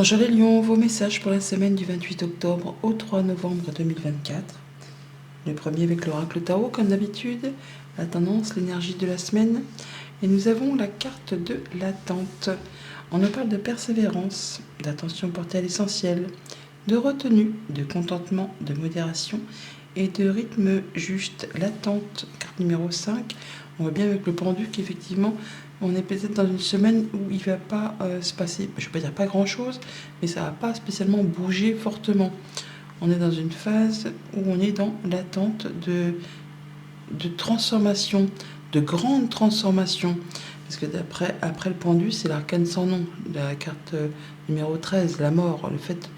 Bonjour les lions, vos messages pour la semaine du 28 octobre au 3 novembre 2024. Le premier avec l'oracle Tao comme d'habitude, la tendance, l'énergie de la semaine. Et nous avons la carte de l'attente. On nous parle de persévérance, d'attention portée à l'essentiel, de retenue, de contentement, de modération et de rythme juste. L'attente, carte numéro 5. On voit bien avec le pendu qu'effectivement, on est peut-être dans une semaine où il ne va pas se passer, je ne vais pas dire pas grand-chose, mais ça ne va pas spécialement bouger fortement. On est dans une phase où on est dans l'attente de transformation, de grandes transformations. Parce que après le pendu, c'est l'arcane sans nom, la carte numéro 13, la mort, le fait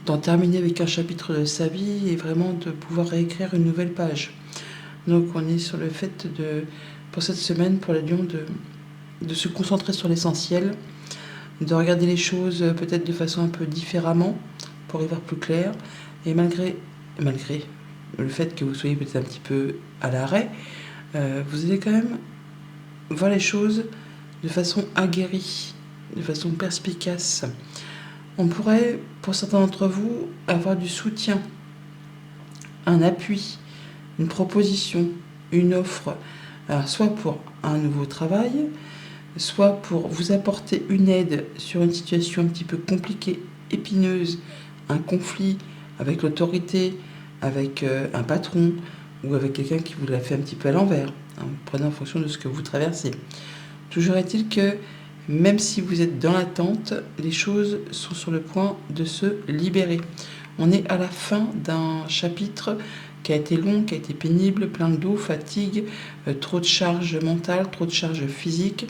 d'en terminer avec un chapitre de sa vie et vraiment de pouvoir réécrire une nouvelle page. Donc on est sur le fait pour cette semaine, pour les lions, de se concentrer sur l'essentiel, de regarder les choses peut-être de façon un peu différemment pour y voir plus clair. Et malgré le fait que vous soyez peut-être un petit peu à l'arrêt, vous allez quand même voir les choses de façon aguerrie, de façon perspicace. On pourrait, pour certains d'entre vous, avoir du soutien, un appui, une proposition, une offre, alors soit pour un nouveau travail, soit pour vous apporter une aide sur une situation un petit peu compliquée, épineuse, un conflit avec l'autorité, avec un patron ou avec quelqu'un qui vous l'a fait un petit peu à l'envers, hein, prenez en fonction de ce que vous traversez. Toujours est-il que même si vous êtes dans l'attente, les choses sont sur le point de se libérer. On est à la fin d'un chapitre qui a été long, qui a été pénible, plein de dos, fatigue, trop de charge mentale, trop de charge physique.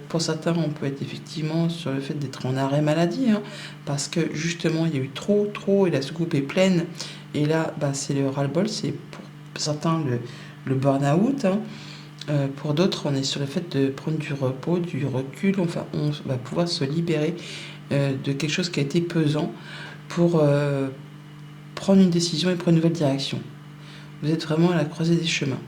Pour certains, on peut être effectivement sur le fait d'être en arrêt maladie, hein, parce que justement, il y a eu trop, et la soucoupe est pleine. Et là, c'est le ras-le-bol, c'est pour certains le burn-out. Hein. Pour d'autres, on est sur le fait de prendre du repos, du recul. Enfin, on va pouvoir se libérer de quelque chose qui a été pesant pour prendre une décision et prendre une nouvelle direction. Vous êtes vraiment à la croisée des chemins.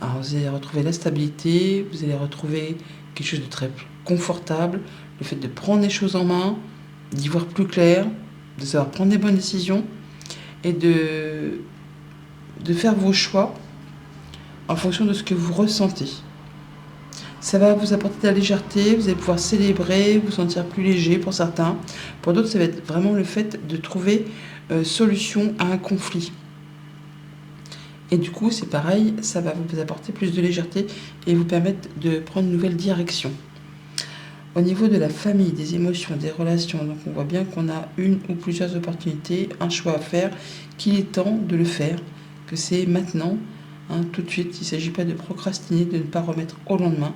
Alors, vous allez retrouver la stabilité, vous allez retrouver quelque chose de très confortable, le fait de prendre les choses en main, d'y voir plus clair, de savoir prendre des bonnes décisions et de faire vos choix en fonction de ce que vous ressentez. Ça va vous apporter de la légèreté, vous allez pouvoir célébrer, vous sentir plus léger pour certains. Pour d'autres, ça va être vraiment le fait de trouver solution à un conflit. Et du coup, c'est pareil, ça va vous apporter plus de légèreté et vous permettre de prendre une nouvelle direction. Au niveau de la famille, des émotions, des relations, donc on voit bien qu'on a une ou plusieurs opportunités, un choix à faire, qu'il est temps de le faire, que c'est maintenant, hein, tout de suite. Il ne s'agit pas de procrastiner, de ne pas remettre au lendemain.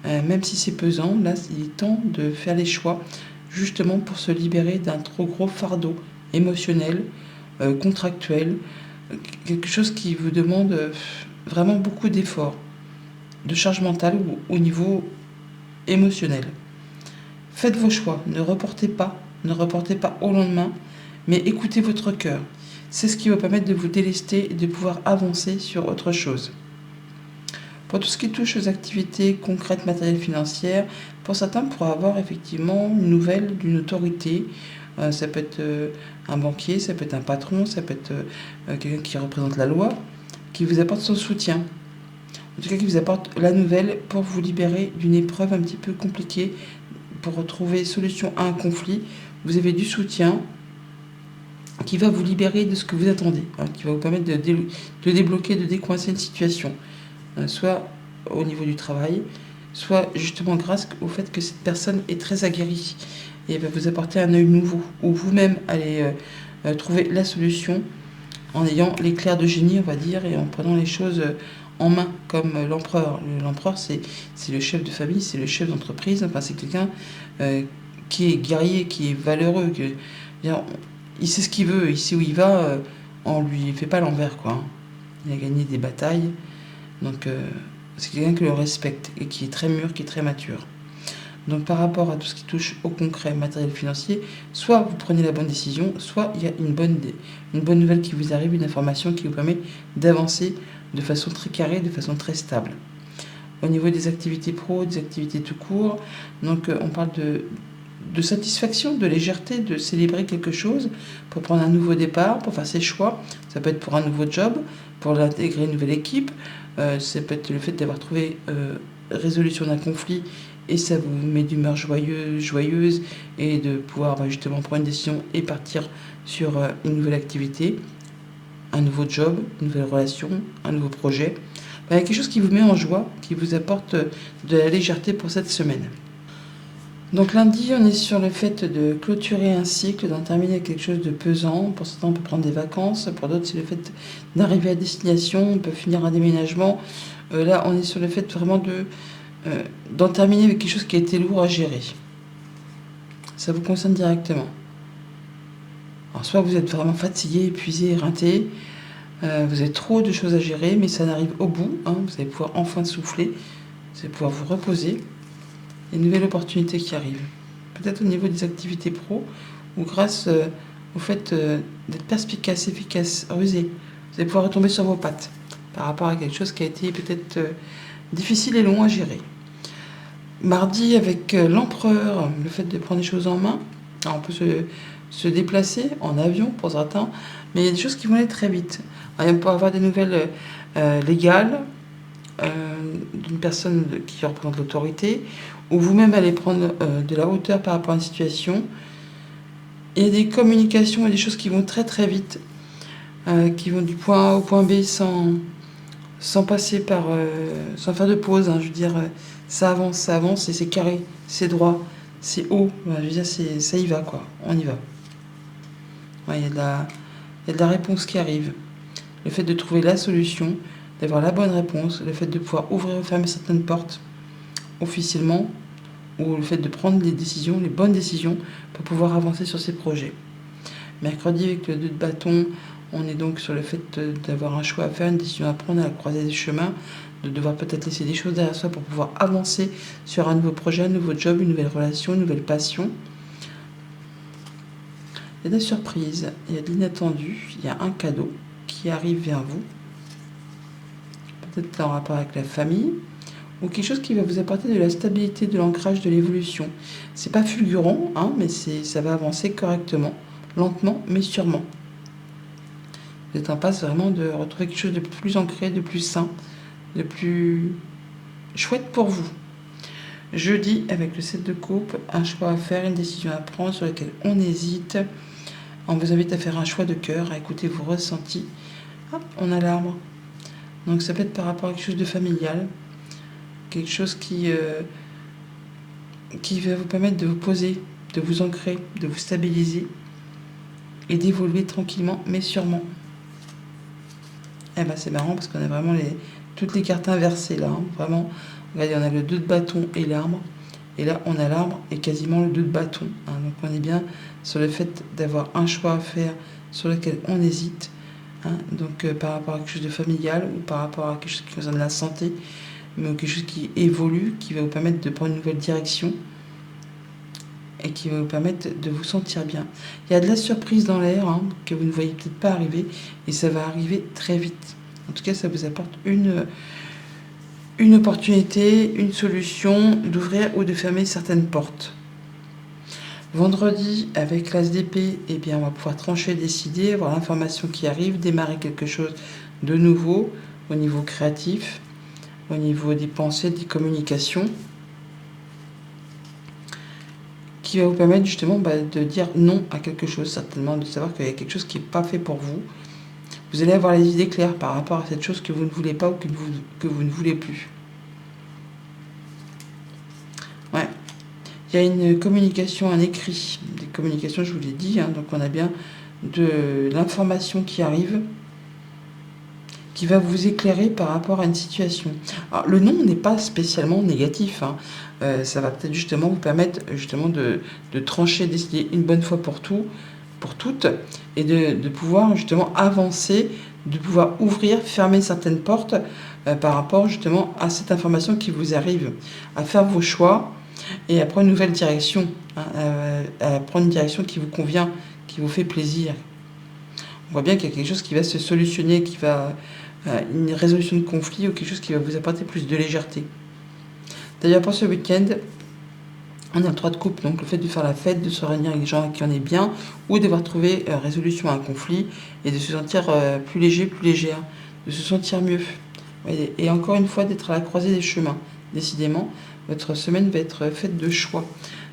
Même si c'est pesant, là, il est temps de faire les choix, justement pour se libérer d'un trop gros fardeau émotionnel, contractuel, quelque chose qui vous demande vraiment beaucoup d'efforts, de charge mentale ou au niveau émotionnel. Faites vos choix, ne reportez pas au lendemain, mais écoutez votre cœur. C'est ce qui va permettre de vous délester et de pouvoir avancer sur autre chose. Pour tout ce qui touche aux activités concrètes, matérielles, financières, pour certains, on pourra avoir effectivement une nouvelle d'une autorité. Ça peut être un banquier, ça peut être un patron, ça peut être quelqu'un qui représente la loi, qui vous apporte son soutien. En tout cas, qui vous apporte la nouvelle pour vous libérer d'une épreuve un petit peu compliquée, pour retrouver solution à un conflit. Vous avez du soutien qui va vous libérer de ce que vous attendez, hein, qui va vous permettre de débloquer, de décoincer une situation, soit au niveau du travail, soit justement grâce au fait que cette personne est très aguerrie et va vous apporter un œil nouveau, où vous-même allez trouver la solution en ayant l'éclair de génie, on va dire, et en prenant les choses en main, comme l'empereur. L'empereur, c'est le chef de famille, c'est le chef d'entreprise, enfin, c'est quelqu'un qui est guerrier, qui est valeureux, il sait ce qu'il veut, il sait où il va, on lui fait pas l'envers, quoi. Hein. Il a gagné des batailles, donc c'est quelqu'un qui le respecte et qui est très mûr, qui est très mature. Donc par rapport à tout ce qui touche au concret, matériel, financier, soit vous prenez la bonne décision, soit il y a une bonne nouvelle qui vous arrive, une information qui vous permet d'avancer de façon très carrée, de façon très stable. Au niveau des activités pro, des activités tout court, donc on parle de satisfaction, de légèreté, de célébrer quelque chose, pour prendre un nouveau départ, pour faire ses choix. Ça peut être pour un nouveau job, pour intégrer une nouvelle équipe. Ça peut être le fait d'avoir trouvé résolution d'un conflit et ça vous met d'humeur joyeuse et de pouvoir justement prendre une décision et partir sur une nouvelle activité, un nouveau job, une nouvelle relation, un nouveau projet. Il y a quelque chose qui vous met en joie, qui vous apporte de la légèreté pour cette semaine. Donc lundi, on est sur le fait de clôturer un cycle, d'en terminer quelque chose de pesant. Pour certains, on peut prendre des vacances. Pour d'autres, c'est le fait d'arriver à destination. On peut finir un déménagement. Là, on est sur le fait vraiment d'en terminer avec quelque chose qui a été lourd à gérer. Ça vous concerne directement. Alors, soit vous êtes vraiment fatigué, épuisé, éreinté. Vous avez trop de choses à gérer, mais ça n'arrive au bout. Vous allez pouvoir enfin souffler. Vous allez pouvoir vous reposer. Il y a une nouvelle opportunité qui arrive. Peut-être au niveau des activités pro, ou grâce au fait d'être perspicace, efficace, rusé, vous allez pouvoir retomber sur vos pattes par rapport à quelque chose qui a été peut-être difficile et long à gérer. Mardi, avec l'empereur, le fait de prendre les choses en main, alors on peut se déplacer en avion pour certains, mais il y a des choses qui vont aller très vite. Alors, on peut avoir des nouvelles légales, d'une personne qui représente l'autorité, ou vous-même allez prendre de la hauteur par rapport à une situation. Il y a des communications et des choses qui vont très très vite, qui vont du point A au point B sans passer par... sans faire de pause. Je veux dire, ça avance et c'est carré, c'est droit, c'est haut. Je veux dire, ça y va, quoi. On y va. Il y a de la réponse qui arrive. Le fait de trouver la solution, d'avoir la bonne réponse, le fait de pouvoir ouvrir ou fermer certaines portes officiellement, ou le fait de prendre les décisions, les bonnes décisions, pour pouvoir avancer sur ces projets. Mercredi, avec le 2 de bâton, on est donc sur le fait d'avoir un choix à faire, une décision à prendre à la croisée des chemins, de devoir peut-être laisser des choses derrière soi pour pouvoir avancer sur un nouveau projet, un nouveau job, une nouvelle relation, une nouvelle passion. Il y a des surprises, il y a de l'inattendu, il y a un cadeau qui arrive vers vous, peut-être en rapport avec la famille, ou quelque chose qui va vous apporter de la stabilité, de l'ancrage, de l'évolution. C'est pas fulgurant, mais ça va avancer correctement, lentement, mais sûrement. Vous êtes en passe vraiment de retrouver quelque chose de plus ancré, de plus sain, de plus chouette pour vous. Jeudi, avec le 7 de coupe, un choix à faire, une décision à prendre sur laquelle on hésite. On vous invite à faire un choix de cœur, à écouter vos ressentis. Hop, on a l'arbre. Donc ça peut être par rapport à quelque chose de familial, quelque chose qui va vous permettre de vous poser, de vous ancrer, de vous stabiliser et d'évoluer tranquillement, mais sûrement. C'est marrant parce qu'on a vraiment toutes les cartes inversées là. Vraiment, regardez, on a le 2 de bâton et l'arbre. Et là, on a l'arbre et quasiment le 2 de bâton. Donc on est bien sur le fait d'avoir un choix à faire sur lequel on hésite. Donc par rapport à quelque chose de familial ou par rapport à quelque chose qui concerne la santé, mais quelque chose qui évolue, qui va vous permettre de prendre une nouvelle direction et qui va vous permettre de vous sentir bien. Il y a de la surprise dans l'air que vous ne voyez peut-être pas arriver et ça va arriver très vite. En tout cas, ça vous apporte une opportunité, une solution d'ouvrir ou de fermer certaines portes. Vendredi, avec l'As d'épée, on va pouvoir trancher, décider, avoir l'information qui arrive, démarrer quelque chose de nouveau au niveau créatif, au niveau des pensées, des communications, qui va vous permettre justement de dire non à quelque chose, certainement, de savoir qu'il y a quelque chose qui n'est pas fait pour vous. Vous allez avoir les idées claires par rapport à cette chose que vous ne voulez pas ou que vous ne voulez plus. Ouais. Il y a une communication, un écrit. Des communications, je vous l'ai dit, donc on a bien de l'information qui arrive, qui va vous éclairer par rapport à une situation. Alors, le non n'est pas spécialement négatif. Ça va peut-être justement vous permettre justement de trancher, décider une bonne fois pour toutes, et de pouvoir justement avancer, de pouvoir ouvrir, fermer certaines portes par rapport justement à cette information qui vous arrive, à faire vos choix et à prendre une nouvelle direction, à prendre une direction qui vous convient, qui vous fait plaisir. On voit bien qu'il y a quelque chose qui va se solutionner, qui va une résolution de conflit ou quelque chose qui va vous apporter plus de légèreté. D'ailleurs, pour ce week-end, On a le 3 de coupe, donc le fait de faire la fête, de se réunir avec des gens avec qui on est bien, ou d'avoir trouvé résolution à un conflit, et de se sentir plus léger, plus légère, de se sentir mieux. Et encore une fois, d'être à la croisée des chemins. Décidément, votre semaine va être faite de choix,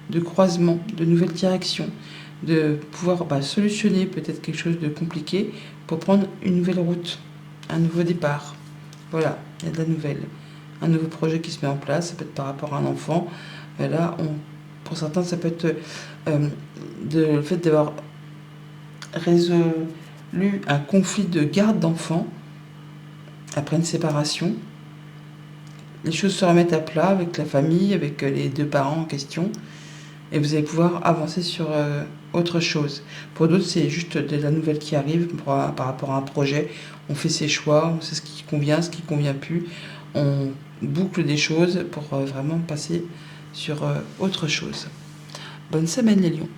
de croisements, de nouvelles directions, de pouvoir solutionner peut-être quelque chose de compliqué pour prendre une nouvelle route, un nouveau départ. Voilà, il y a de la nouvelle. Un nouveau projet qui se met en place, ça peut être par rapport à un enfant. Là, pour certains, ça peut être le fait d'avoir résolu un conflit de garde d'enfant après une séparation. Les choses se remettent à plat avec la famille, avec les 2 parents en question, et vous allez pouvoir avancer sur autre chose. Pour d'autres, c'est juste de la nouvelle qui arrive par rapport à un projet. On fait ses choix, on sait ce qui convient, ce qui ne convient plus. On boucle des choses pour vraiment passer sur autre chose. Bonne semaine les lions.